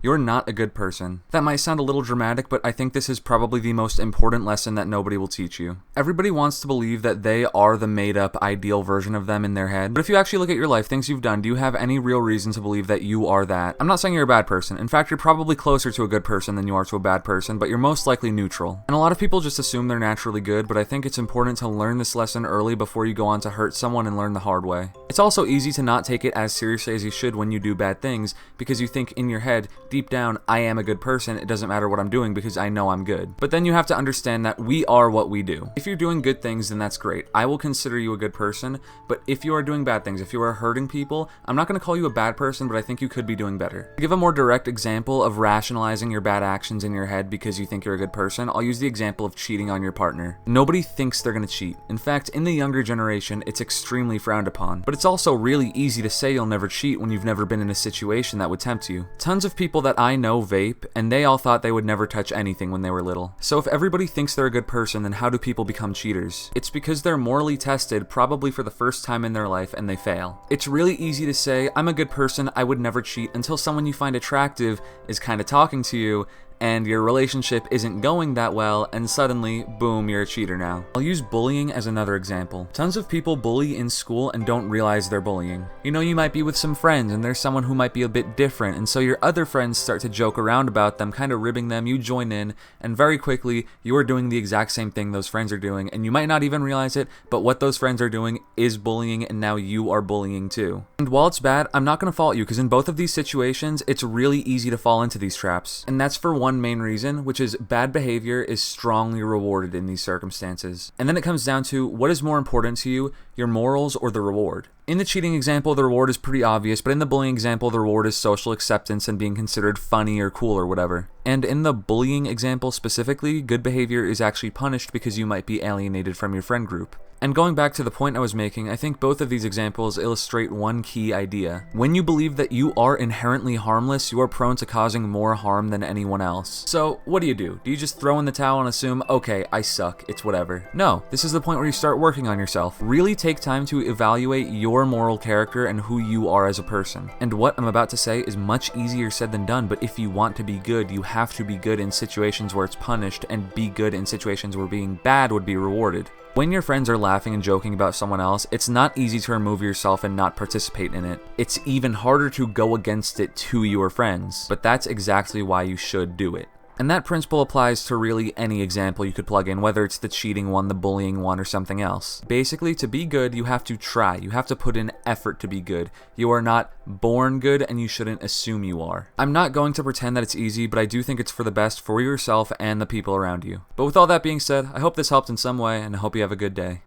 You're not a good person. That might sound a little dramatic, but I think this is probably the most important lesson that nobody will teach you. Everybody wants to believe that they are the made-up, ideal version of them in their head, but if you actually look at your life, things you've done, do you have any real reason to believe that you are that? I'm not saying you're a bad person. In fact, you're probably closer to a good person than you are to a bad person, but you're most likely neutral. And a lot of people just assume they're naturally good, but I think it's important to learn this lesson early before you go on to hurt someone and learn the hard way. It's also easy to not take it as seriously as you should when you do bad things, because you think in your head, deep down, I am a good person, it doesn't matter what I'm doing because I know I'm good. But then you have to understand that we are what we do. If you're doing good things, then that's great. I will consider you a good person, but if you are doing bad things, if you are hurting people, I'm not going to call you a bad person, but I think you could be doing better. To give a more direct example of rationalizing your bad actions in your head because you think you're a good person, I'll use the example of cheating on your partner. Nobody thinks they're going to cheat. In fact, in the younger generation, it's extremely frowned upon. But it's also really easy to say you'll never cheat when you've never been in a situation that would tempt you. Tons of people that I know vape, and they all thought they would never touch anything when they were little. So if everybody thinks they're a good person, then how do people become cheaters? It's because they're morally tested, probably for the first time in their life, and they fail. It's really easy to say, I'm a good person, I would never cheat, until someone you find attractive is kind of talking to you, and your relationship isn't going that well, and suddenly, boom, you're a cheater now. I'll use bullying as another example. Tons of people bully in school and don't realize they're bullying. You know, you might be with some friends and there's someone who might be a bit different, and so your other friends start to joke around about them, kind of ribbing them, you join in, and very quickly, you are doing the exact same thing those friends are doing, and you might not even realize it, but what those friends are doing is bullying, and now you are bullying too. And while it's bad, I'm not going to fault you, because in both of these situations, it's really easy to fall into these traps. And that's for one main reason, which is bad behavior is strongly rewarded in these circumstances. And then it comes down to what is more important to you, your morals or the reward. In the cheating example, the reward is pretty obvious, but in the bullying example, the reward is social acceptance and being considered funny or cool or whatever. And in the bullying example specifically, good behavior is actually punished because you might be alienated from your friend group. And going back to the point I was making, I think both of these examples illustrate one key idea. When you believe that you are inherently harmless, you are prone to causing more harm than anyone else. So, what do? Do you just throw in the towel and assume, okay, I suck, it's whatever? No, this is the point where you start working on yourself. Really take time to evaluate your moral character and who you are as a person. And what I'm about to say is much easier said than done, but if you want to be good, you have to be good in situations where it's punished and be good in situations where being bad would be rewarded. When your friends are laughing and joking about someone else, it's not easy to remove yourself and not participate in it. It's even harder to go against it to your friends, but that's exactly why you should do it. And that principle applies to really any example you could plug in, whether it's the cheating one, the bullying one, or something else. Basically, to be good, you have to try. You have to put in effort to be good. You are not born good, and you shouldn't assume you are. I'm not going to pretend that it's easy, but I do think it's for the best for yourself and the people around you. But with all that being said, I hope this helped in some way, and I hope you have a good day.